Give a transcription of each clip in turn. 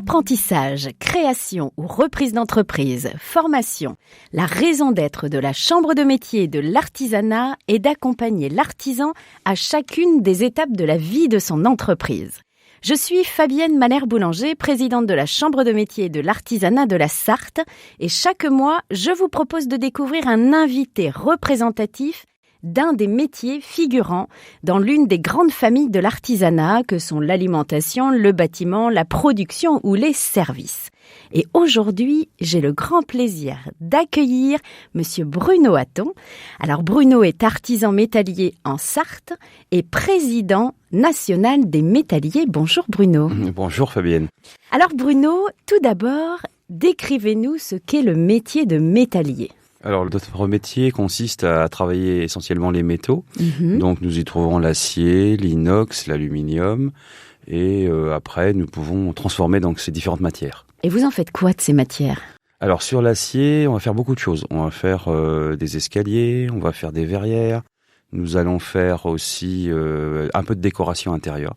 Apprentissage, création ou reprise d'entreprise, formation. La raison d'être de la Chambre de métier de l'artisanat est d'accompagner l'artisan à chacune des étapes de la vie de son entreprise. Je suis Fabienne Malher-Boulanger, présidente de la Chambre de métier de l'artisanat de la Sarthe, et chaque mois, je vous propose de découvrir un invité représentatif d'un des métiers figurant dans l'une des grandes familles de l'artisanat que sont l'alimentation, le bâtiment, la production ou les services. Et aujourd'hui, j'ai le grand plaisir d'accueillir Monsieur Bruno Hatton. Alors Bruno est artisan métallier en Sarthe et président national des métalliers. Bonjour Bruno. Bonjour Fabienne. Alors Bruno, tout d'abord, décrivez-nous ce qu'est le métier de métallier. Alors, notre métier consiste à travailler essentiellement les métaux. Donc, nous y trouvons l'acier, l'inox, l'aluminium. Et après, nous pouvons transformer donc ces différentes matières. Et vous en faites quoi de ces matières ? Alors, sur l'acier, on va faire beaucoup de choses. On va faire des escaliers, on va faire des verrières. Nous allons faire aussi un peu de décoration intérieure.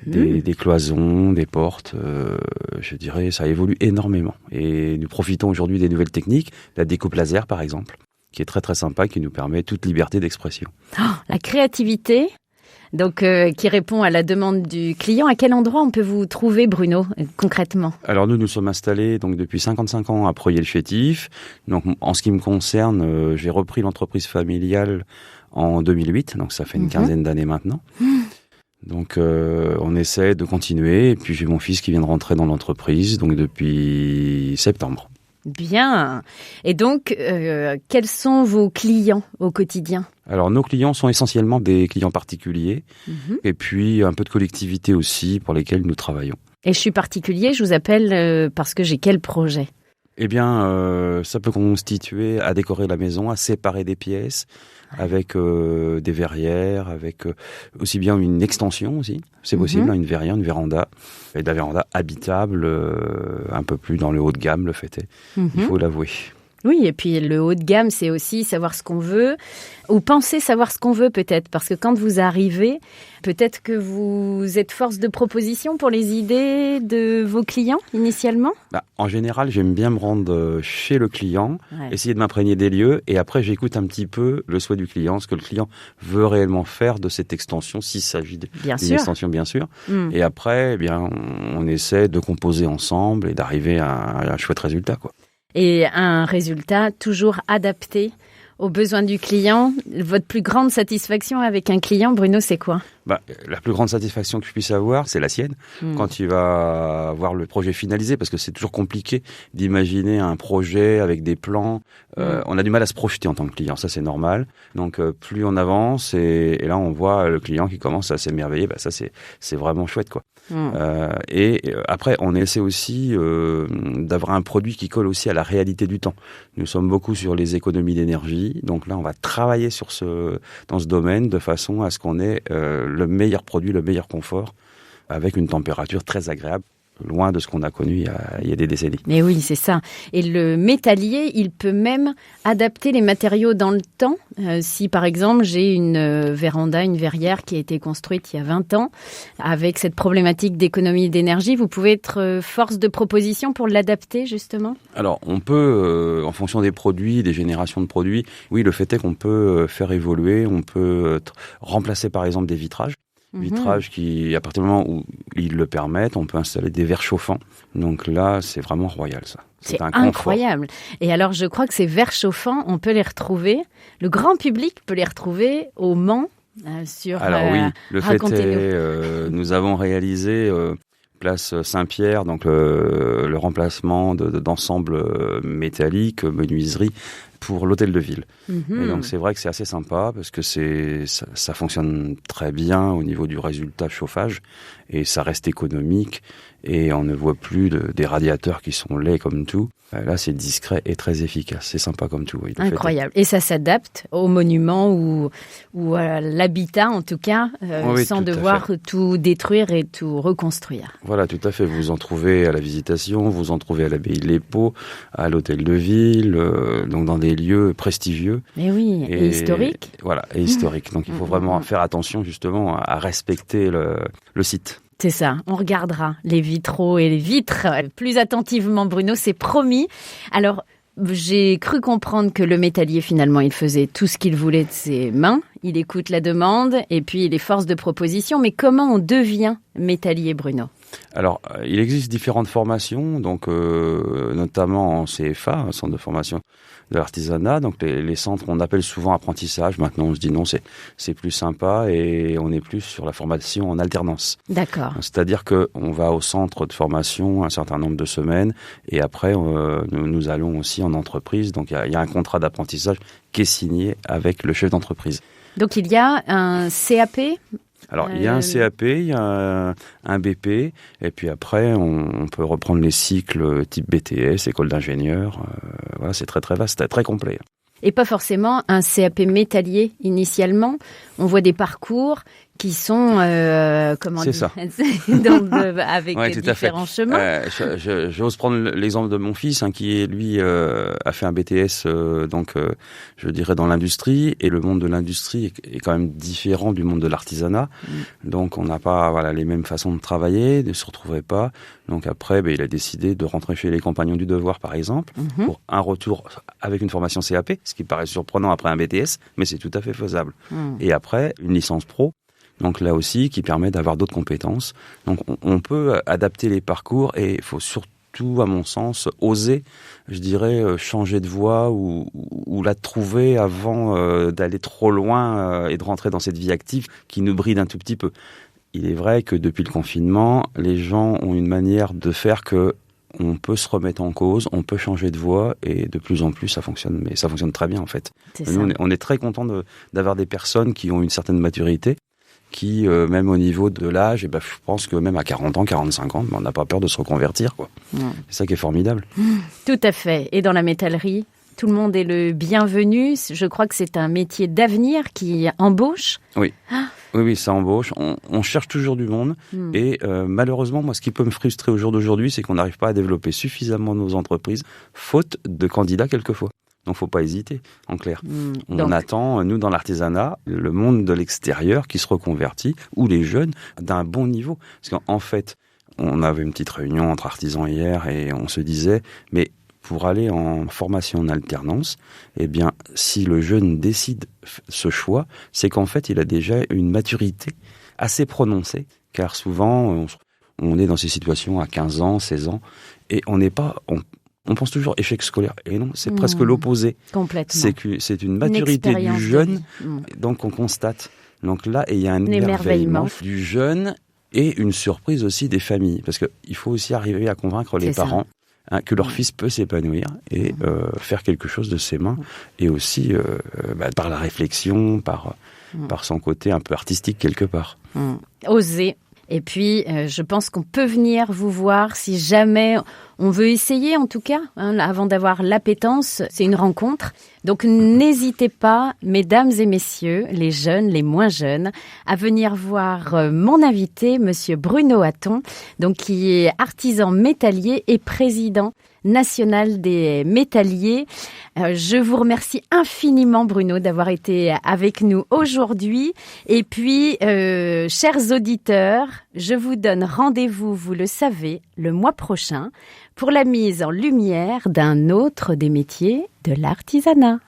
Des cloisons, des portes, je dirais, ça évolue énormément. Et nous profitons aujourd'hui des nouvelles techniques, la découpe laser par exemple, qui est très très sympa, qui nous permet toute liberté d'expression. Oh, la créativité, donc qui répond à la demande du client. À quel endroit on peut vous trouver, Bruno, concrètement ? Alors nous sommes installés donc depuis 55 ans à Preuillet-le-Chétif. Donc en ce qui me concerne, j'ai repris l'entreprise familiale en 2008, donc ça fait une quinzaine d'années maintenant. Donc on essaie de continuer, et puis j'ai mon fils qui vient de rentrer dans l'entreprise, donc depuis septembre. Bien. Et donc, quels sont vos clients au quotidien ? Alors nos clients sont essentiellement des clients particuliers, et puis un peu de collectivités aussi pour lesquelles nous travaillons. Et je suis particulier, je vous appelle parce que j'ai quel projet ? Eh bien, ça peut constituer à décorer la maison, à séparer des pièces, avec des verrières, avec aussi bien une extension aussi, c'est possible, une verrière, une véranda, et de la véranda habitable, un peu plus dans le haut de gamme, le fait est, il faut l'avouer. Oui, et puis le haut de gamme, c'est aussi savoir ce qu'on veut, ou penser savoir ce qu'on veut peut-être, parce que quand vous arrivez, peut-être que vous êtes force de proposition pour les idées de vos clients initialement ? En général, j'aime bien me rendre chez le client, essayer de m'imprégner des lieux, et après j'écoute un petit peu le souhait du client, ce que le client veut réellement faire de cette extension, s'il s'agit d'une extension bien sûr. Et après, eh bien, on essaie de composer ensemble et d'arriver à un chouette résultat, quoi. Et un résultat toujours adapté aux besoins du client. Votre plus grande satisfaction avec un client, Bruno, c'est quoi ? La plus grande satisfaction que je puisse avoir, c'est la sienne. Quand il va voir le projet finalisé, parce que c'est toujours compliqué d'imaginer un projet avec des plans. On a du mal à se projeter en tant que client, ça c'est normal. Donc plus on avance, et là on voit le client qui commence à s'émerveiller, ça c'est vraiment chouette, quoi. Et après, on essaie aussi d'avoir un produit qui colle aussi à la réalité du temps. Nous sommes beaucoup sur les économies d'énergie, donc là on va travailler dans ce domaine de façon à ce qu'on ait le meilleur produit, le meilleur confort, avec une température très agréable, loin de ce qu'on a connu il y a des décennies. Mais oui, c'est ça. Et le métallier, il peut même adapter les matériaux dans le temps. Si par exemple j'ai une véranda, une verrière qui a été construite il y a 20 ans, avec cette problématique d'économie d'énergie, vous pouvez être force de proposition pour l'adapter justement ? Alors on peut, en fonction des produits, des générations de produits, oui, le fait est qu'on peut faire évoluer, on peut remplacer par exemple des vitrages. Vitrage qui, à partir du moment où ils le permettent, on peut installer des verres chauffants. Donc là, c'est vraiment royal, ça. C'est incroyable. Et alors, je crois que ces verres chauffants, on peut les retrouver, le grand public peut les retrouver au Mans, Alors oui, le fait est, nous avons réalisé place Saint-Pierre, donc le remplacement d'ensembles métalliques, menuiseries, pour l'hôtel de ville. Et donc c'est vrai que c'est assez sympa parce que ça fonctionne très bien au niveau du résultat chauffage et ça reste économique et on ne voit plus des radiateurs qui sont laids comme tout. Là, c'est discret et très efficace. C'est sympa comme tout. Oui, incroyable. Et ça s'adapte au monument ou à l'habitat, en tout cas, sans devoir tout détruire et tout reconstruire. Voilà, tout à fait. Vous en trouvez à la Visitation, vous en trouvez à l'abbaye de l'Épau, à l'hôtel de ville, donc dans des lieux prestigieux. Mais oui, et historiques. Voilà, et historiques. Donc il faut vraiment faire attention justement à respecter le site. C'est ça, on regardera les vitraux et les vitres plus attentivement, Bruno, c'est promis. Alors, j'ai cru comprendre que le métallier, finalement, il faisait tout ce qu'il voulait de ses mains. Il écoute la demande et puis il est force de proposition. Mais comment on devient métallier, Bruno ? Alors, il existe différentes formations, donc notamment en CFA, Centre de formation de l'artisanat. Donc les centres, on appelle souvent apprentissage. Maintenant, on se dit non, c'est plus sympa et on est plus sur la formation en alternance. D'accord. C'est-à-dire que on va au centre de formation un certain nombre de semaines et après nous allons aussi en entreprise. Donc il y a un contrat d'apprentissage qui est signé avec le chef d'entreprise. Donc il y a un CAP ? Alors, il y a un CAP, il y a un BP, et puis après, on peut reprendre les cycles type BTS, école d'ingénieur. Voilà, c'est très très vaste, c'est très complet. Et pas forcément un CAP métallier initialement. On voit des parcours qui sont, c'est ça. avec différents chemins. J'ose prendre l'exemple de mon fils, qui lui a fait un BTS, je dirais dans l'industrie, et le monde de l'industrie est quand même différent du monde de l'artisanat. Donc on n'a pas les mêmes façons de travailler, ne se retrouverait pas. Donc après, il a décidé de rentrer chez les Compagnons du Devoir, par exemple, pour un retour avec une formation CAP, ce qui paraît surprenant après un BTS, mais c'est tout à fait faisable. Et après, une licence pro. Donc là aussi, qui permet d'avoir d'autres compétences. Donc on peut adapter les parcours et il faut surtout, à mon sens, oser, je dirais, changer de voie ou la trouver avant d'aller trop loin et de rentrer dans cette vie active qui nous bride un tout petit peu. Il est vrai que depuis le confinement, les gens ont une manière de faire que on peut se remettre en cause, on peut changer de voie et de plus en plus ça fonctionne, mais ça fonctionne très bien en fait. Nous, on est très content d'avoir des personnes qui ont une certaine maturité, qui, même au niveau de l'âge, je pense que même à 40 ans, 45 ans, on n'a pas peur de se reconvertir, quoi. C'est ça qui est formidable. Tout à fait. Et dans la métallerie, tout le monde est le bienvenu. Je crois que c'est un métier d'avenir qui embauche. Oui. Oui, ça embauche. On cherche toujours du monde. Et malheureusement, moi, ce qui peut me frustrer au jour d'aujourd'hui, c'est qu'on n'arrive pas à développer suffisamment nos entreprises, faute de candidats quelquefois. Donc, faut pas hésiter, en clair. On attend, nous, dans l'artisanat, le monde de l'extérieur qui se reconvertit, ou les jeunes, d'un bon niveau. Parce qu'en fait, on avait une petite réunion entre artisans hier et on se disait, mais pour aller en formation en alternance, si le jeune décide ce choix, c'est qu'en fait, il a déjà une maturité assez prononcée, car souvent, on est dans ces situations à 15 ans, 16 ans, et on pense toujours échec scolaire. Et non, c'est presque l'opposé. Complètement. C'est une maturité du jeune, donc on constate. Donc là, il y a un émerveillement du jeune et une surprise aussi des familles. Parce qu'il faut aussi arriver à convaincre les parents que leur fils peut s'épanouir et faire quelque chose de ses mains. Et aussi par la réflexion, par son côté un peu artistique quelque part. Oser. Et puis, je pense qu'on peut venir vous voir si jamais on veut essayer, en tout cas, avant d'avoir l'appétence. C'est une rencontre. Donc, n'hésitez pas, mesdames et messieurs, les jeunes, les moins jeunes, à venir voir mon invité, monsieur Bruno Hatton, donc qui est artisan métallier et président national des métalliers. Je vous remercie infiniment, Bruno, d'avoir été avec nous aujourd'hui. Et puis, chers auditeurs, je vous donne rendez-vous, vous le savez, le mois prochain pour la mise en lumière d'un autre des métiers de l'artisanat.